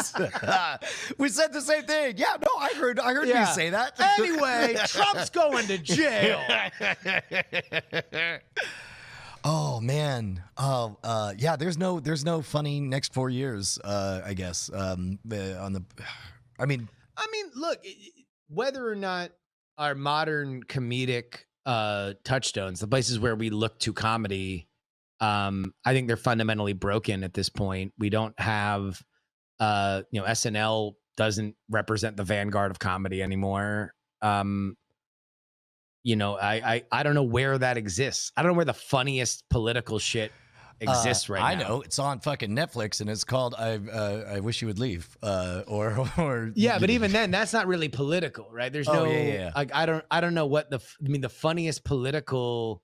We said the same thing. Yeah, no, I heard you say that. Anyway, Trump's going to jail. Oh man. Yeah. There's no funny next 4 years. I guess. I mean, look, whether or not our modern comedic touchstones, the places where we look to comedy, I think they're fundamentally broken at this point. We don't have, SNL doesn't represent the vanguard of comedy anymore. I don't know where that exists. I don't know where the funniest political shit exists right now. I know it's on fucking Netflix and it's called I Wish You Would Leave. Or yeah, but even then, that's not really political, right? There's no. Like, I don't know what the funniest political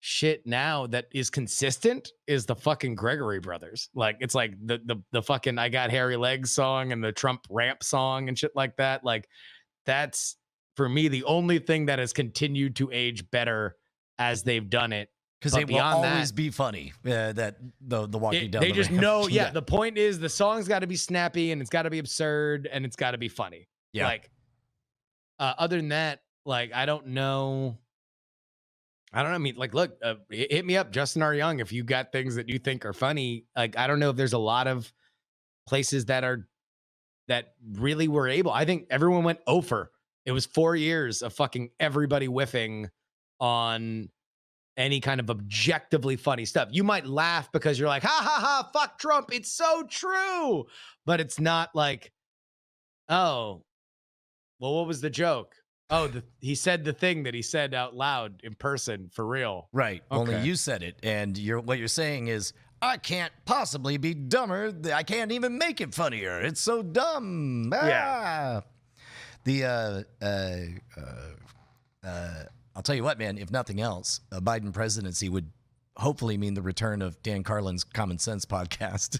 shit now that is consistent is the fucking Gregory Brothers. Like, it's like the fucking I Got Hairy Legs song and the Trump ramp song and shit like that. Like, that's, for me, the only thing that has continued to age better as they've done it Because But they will beyond always that, be funny. That the walking down. they the just ramp. know. Yeah, the point is the song's got to be snappy and it's got to be absurd and it's got to be funny. Yeah. Like, other than that, like, I don't know. I mean, like, look, hit me up, Justin R. Young, if you got things that you think are funny. Like, I don't know if there's a lot of places that really were able. I think everyone went over. It was 4 years of fucking everybody whiffing on any kind of objectively funny stuff. You might laugh because you're like, ha ha ha, fuck Trump. It's so true. But it's not like, oh, well, what was the joke? Oh, he said the thing that he said out loud in person for real. Right. Okay. Only you said it. And what you're saying is, I can't possibly be dumber. I can't even make it funnier. It's so dumb. Yeah. I'll tell you what, man, if nothing else, a Biden presidency would hopefully mean the return of Dan Carlin's Common Sense podcast.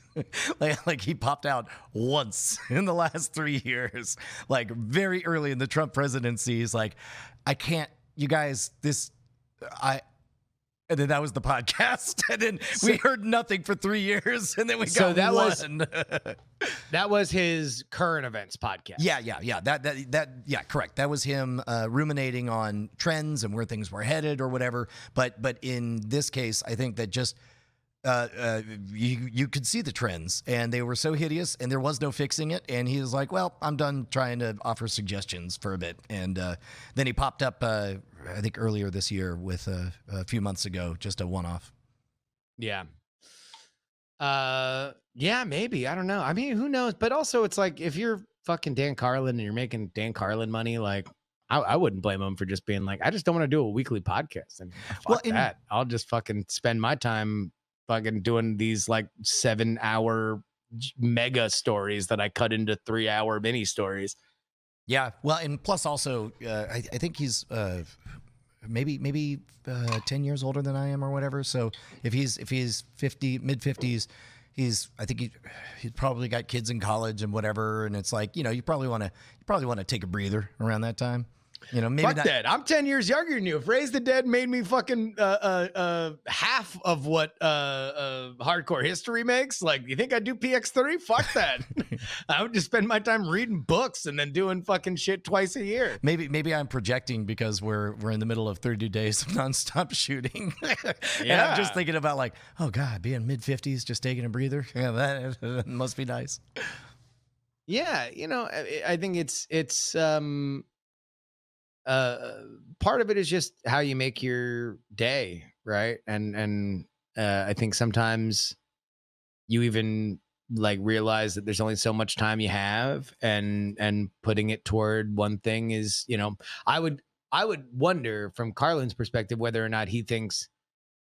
like he popped out once in the last 3 years, like very early in the Trump presidency. He's like, I can't, you guys, and then that was the podcast. And then we heard nothing for 3 years. And then we got one. That was his current events podcast. Yeah. Yeah, correct. That was him ruminating on trends and where things were headed or whatever. But in this case, I think that just you could see the trends and they were so hideous and there was no fixing it. And he was like, well, I'm done trying to offer suggestions for a bit. And then he popped up, I think earlier this year with a few months ago, just a one-off. Yeah. Yeah, maybe. I don't know. I mean, who knows? But also it's like, if you're fucking Dan Carlin and you're making Dan Carlin money, like I wouldn't blame him for just being like, I just don't want to do a weekly podcast. And fuck that. I'll just fucking spend my time fucking doing these like 7-hour mega stories that I cut into 3-hour mini stories. Yeah. Well, and plus also, I think he's maybe 10 years older than I am or whatever. So if he's 50, mid 50s, I think he's probably got kids in college and whatever. And it's like, you probably want to take a breather around that time. Maybe fuck that. I'm 10 years younger than you. If Raise the Dead made me fucking half of what hardcore history makes, like, you think I'd do PX3? Fuck that. I would just spend my time reading books and then doing fucking shit twice a year. Maybe I'm projecting because we're in the middle of 30 days of nonstop shooting. And I'm just thinking about like, oh God, being mid 50s, just taking a breather. Yeah, that must be nice. Yeah, I think it's part of it is just how you make your day, right? And I think sometimes you even like realize that there's only so much time you have, and putting it toward one thing is, I would wonder from Carlin's perspective whether or not he thinks,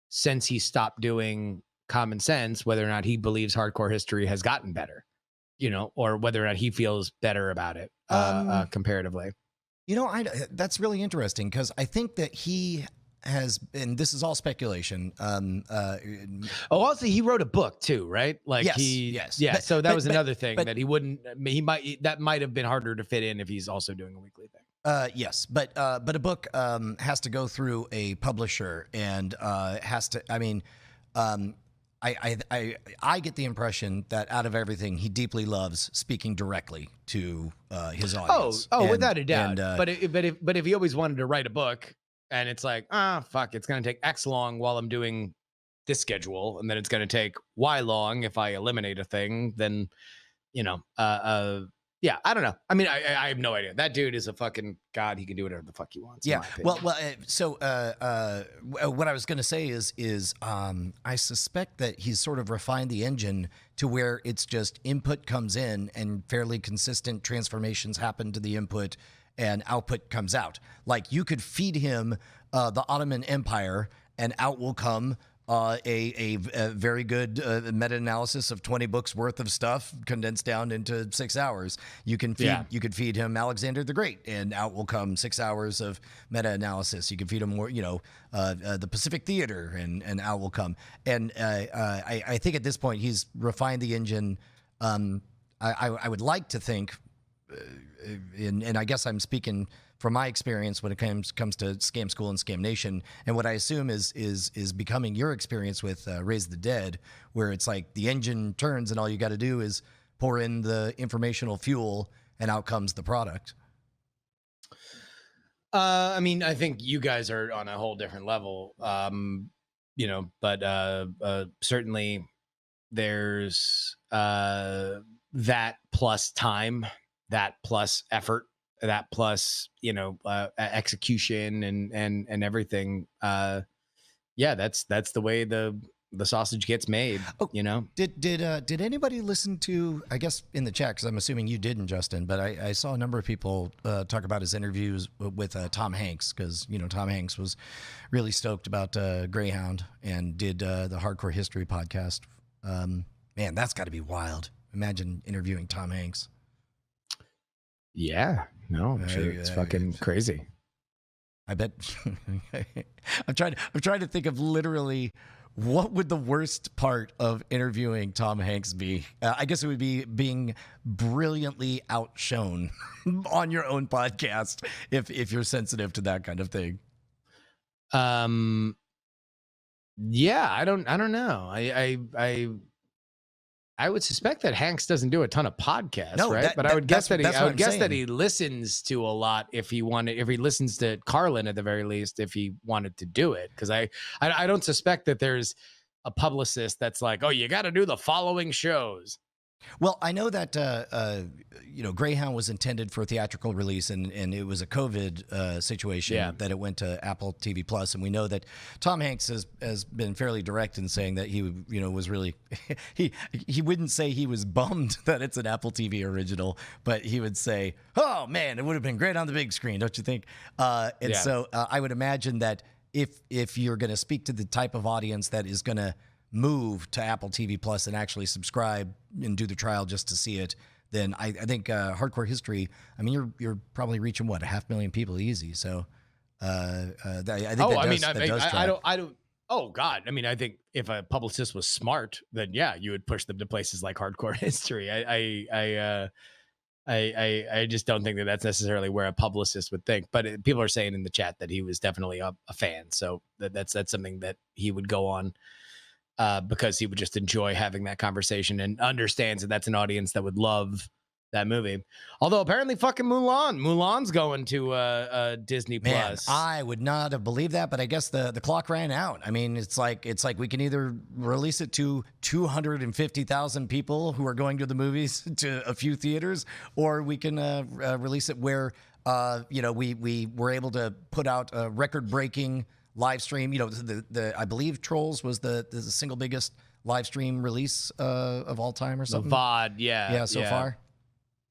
since he stopped doing Common Sense, whether or not he believes hardcore history has gotten better, or whether or not he feels better about it comparatively. That's really interesting because I think that he has, and this is all speculation. Also, he wrote a book too, right? Like yes. Yeah. So that was another thing that that might have been harder to fit in if he's also doing a weekly thing. Yes, but a book has to go through a publisher and has to. I mean, I get the impression that out of everything, he deeply loves speaking directly to his audience. Oh, without a doubt. But if he always wanted to write a book, and it's like, fuck, it's going to take X long while I'm doing this schedule, and then it's going to take Y long if I eliminate a thing, then, yeah, I don't know. I mean, I have no idea. That dude is a fucking god. He can do whatever the fuck he wants. Yeah. Well. So what I was going to say is I suspect that he's sort of refined the engine to where it's just input comes in and fairly consistent transformations happen to the input and output comes out. Like you could feed him the Ottoman Empire and out will come a very good meta-analysis of 20 books worth of stuff condensed down into 6 hours. You could feed him Alexander the Great, and out will come 6 hours of meta-analysis. You can feed him more, the Pacific Theater, and out will come. And I think at this point he's refined the engine. I would like to think and I guess I'm speaking from my experience when it comes to Scam School and Scam Nation, and what I assume is becoming your experience with Raise the Dead, where it's like the engine turns and all you got to do is pour in the informational fuel and out comes the product. I mean, I think you guys are on a whole different level, but certainly there's that plus time, that plus effort, that plus execution and everything. Yeah, that's the way the sausage gets made. Oh, did anybody listen to, I guess in the chat, because I'm assuming you didn't, Justin, but I saw a number of people talk about his interviews with Tom Hanks, because Tom Hanks was really stoked about Greyhound and did the Hardcore History podcast. Man, that's got to be wild. Imagine interviewing Tom Hanks. Yeah, no, I'm sure it's fucking crazy. I bet. I'm trying to think of literally what would the worst part of interviewing Tom Hanks be. I guess it would be being brilliantly outshone on your own podcast if you're sensitive to that kind of thing. Yeah, I don't know. I would suspect that Hanks doesn't do a ton of podcasts, right? But I would guess that he listens to a lot if he listens to Carlin at the very least, if he wanted to do it. Because I don't suspect that there's a publicist that's like, oh, you got to do the following shows. Well, I know that Greyhound was intended for theatrical release, and it was a COVID situation that it went to Apple TV Plus, and we know that Tom Hanks has been fairly direct in saying that he was really he wouldn't say he was bummed that it's an Apple TV original, but he would say, "Oh man, it would have been great on the big screen, don't you think?" So I would imagine that if you're going to speak to the type of audience that is going to move to Apple TV Plus and actually subscribe and do the trial just to see it, then I think Hardcore History, I mean, you're probably reaching what, 500,000 people easy. So I think I don't. Oh God, I mean, I think if a publicist was smart, then yeah, you would push them to places like Hardcore History. I just don't think that that's necessarily where a publicist would think. But people are saying in the chat that he was definitely a fan, so that's something that he would go on. Because he would just enjoy having that conversation and understands that that's an audience that would love that movie. Although apparently fucking Mulan's going to Disney Plus. I would not have believed that, but I guess the clock ran out. I mean, it's like we can either release it to 250,000 people who are going to the movies to a few theaters, or we can release it where we were able to put out a record-breaking live stream. I believe Trolls was the single biggest live stream release of all time or something. The VOD, so far.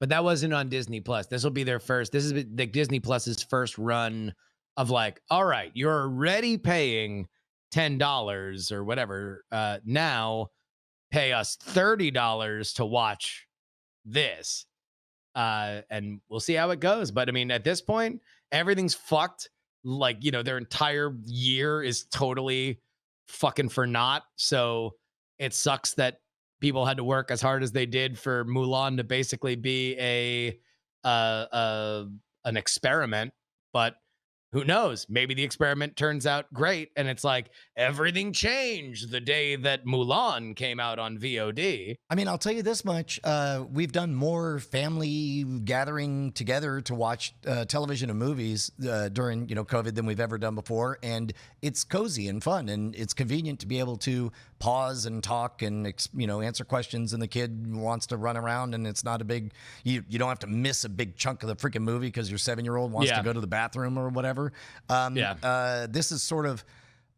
But that wasn't on Disney Plus. This will be their first. This is the Disney Plus's first run of like, all right, you're already paying $10 or whatever. Now pay us $30 to watch this, and we'll see how it goes. But I mean, at this point, everything's fucked. Like, their entire year is totally fucking for naught. So it sucks that people had to work as hard as they did for Mulan to basically be an experiment. But who knows? Maybe the experiment turns out great, and it's like everything changed the day that Mulan came out on VOD. I mean, I'll tell you this much. We've done more family gathering together to watch television and movies during, COVID than we've ever done before. And it's cozy and fun, and it's convenient to be able to pause and talk and, answer questions. And the kid wants to run around, and it's not a big, you don't have to miss a big chunk of the freaking movie because your 7-year-old wants to go to the bathroom or whatever. This is sort of,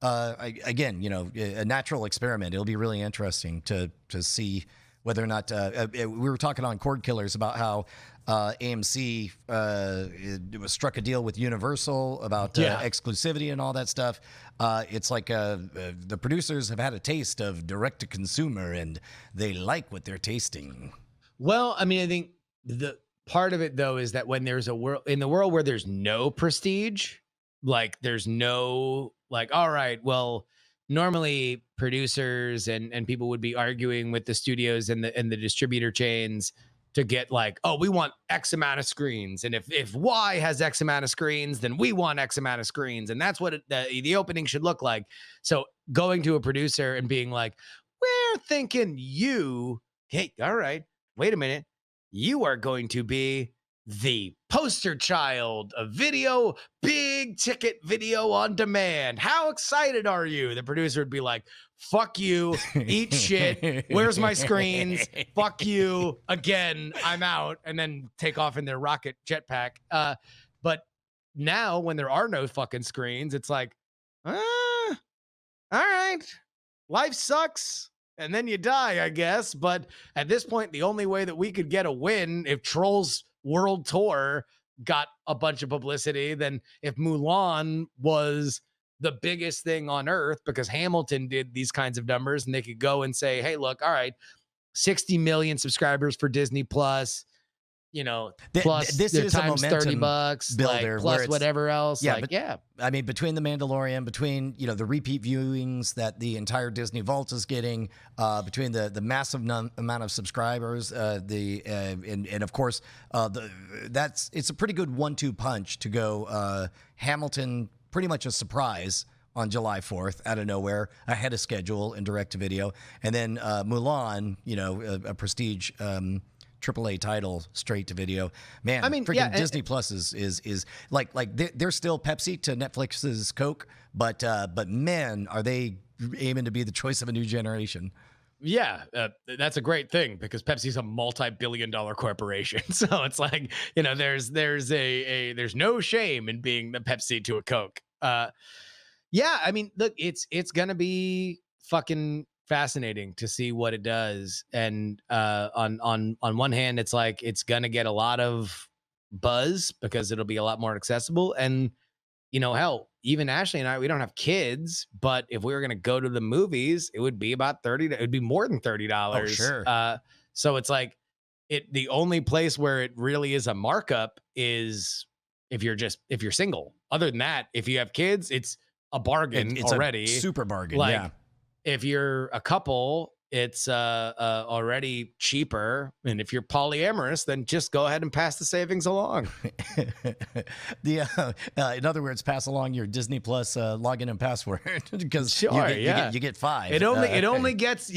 again, a natural experiment. It'll be really interesting to see whether or not we were talking on Cord Killers about how AMC struck a deal with Universal about exclusivity and all that stuff. It's like the producers have had a taste of direct to consumer, and they like what they're tasting. Well, I mean, I think the part of it though is that when there's world where there's no prestige, like there's no like, all right, well, normally producers and people would be arguing with the studios and the distributor chains to get like, oh, we want X amount of screens. And if Y has X amount of screens, then we want X amount of screens. And that's what the opening should look like. So going to a producer and being like, we're thinking hey, all right, wait a minute. You are going to be the poster child of video, big ticket video on demand. How excited are you? The producer would be like, fuck you, eat shit. Where's my screens? Fuck you. Again, I'm out. And then take off in their rocket jetpack. But now when there are no fucking screens, it's like, all right, life sucks. And then you die, I guess. But at this point, the only way that we could get a win if Trolls World Tour got a bunch of publicity, then if Mulan was the biggest thing on earth because Hamilton did these kinds of numbers and they could go and say, hey, look, all right, 60 million subscribers for Disney Plus, plus this is a times momentum $30 builder, like, plus where whatever else. Yeah, like, but, yeah. I mean, between The Mandalorian, between, the repeat viewings that the entire Disney Vault is getting, between the massive amount of subscribers, and of course, it's a pretty good 1-2 punch to go Hamilton, pretty much a surprise on July 4th out of nowhere, ahead of schedule in direct to video, and then Mulan, a prestige AAA title straight to video. Man, I mean, freaking Disney Plus is like they're still Pepsi to Netflix's Coke, but man, are they aiming to be the choice of a new generation? Yeah, that's a great thing because Pepsi's a multi-billion-dollar corporation. So it's like, there's no shame in being the Pepsi to a Coke. Yeah, I mean, look, it's gonna be fucking fascinating to see what it does. And on one hand, it's like it's gonna get a lot of buzz because it'll be a lot more accessible. And hell, even Ashley and I, we don't have kids, but if we were gonna go to the movies, it would be about $30. It would be more than $30. Oh, sure. So it's like the only place where it really is a markup is if you're single. Other than that, if you have kids, it's a bargain. It's already a super bargain. Like, yeah. If you're a couple, it's already cheaper. And if you're polyamorous, then just go ahead and pass the savings along. In other words, pass along your Disney Plus login and password because you get 5. It only gets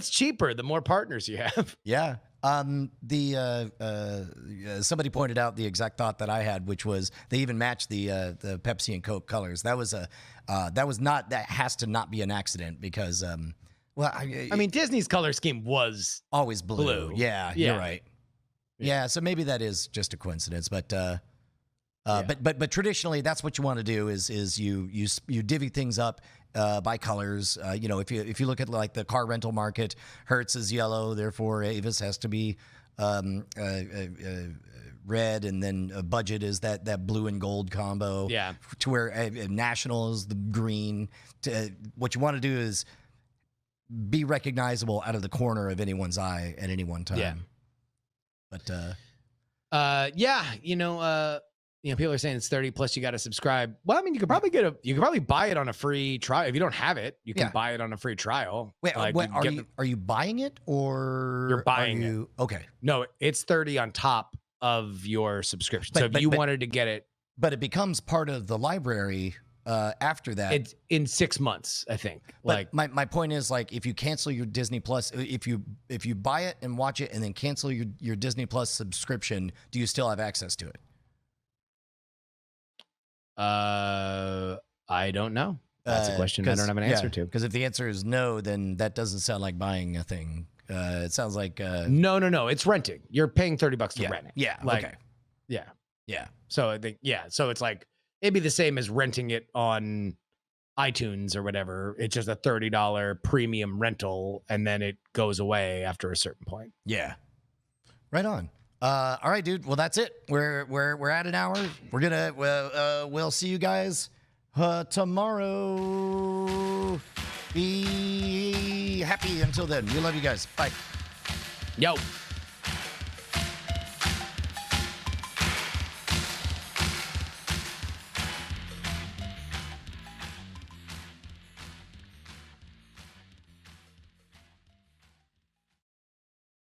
cheaper the more partners you have. Yeah. Somebody pointed out the exact thought that I had, which was they even matched the Pepsi and Coke colors. That has to not be an accident because I mean Disney's color scheme was always blue. Yeah, you're right. Yeah, so maybe that is just a coincidence, but traditionally that's what you want to do is you divvy things up by colors. If you look at like the car rental market, Hertz is yellow, therefore Avis has to be red, and then Budget is that blue and gold combo. Yeah. To where National is the green. What you want to do is be recognizable out of the corner of anyone's eye at any one time. Yeah. But people are saying it's 30 plus you got to subscribe. Well, I mean, you could probably buy it on a free trial. If you don't have it, you can buy it on a free trial. Wait, are you buying it or you're buying it? Okay. No, it's 30 on top of your subscription. So if you wanted to get it, but it becomes part of the library after that. It's in 6 months, I think. But my point is, like, if you cancel your Disney Plus, if you buy it and watch it and then cancel your Disney Plus subscription, do you still have access to it? I don't know. That's a question I don't have an answer to. Because if the answer is no, then that doesn't sound like buying a thing. It sounds like no. It's renting. You're paying $30 to rent it. Yeah. Okay. Yeah. So I think So it's like it'd be the same as renting it on iTunes or whatever. It's just a $30 premium rental, and then it goes away after a certain point. Yeah. Right on. All right, dude. Well, that's it. We're at an hour. We're gonna we'll see you guys tomorrow. Be happy until then. We love you guys. Bye. Yo.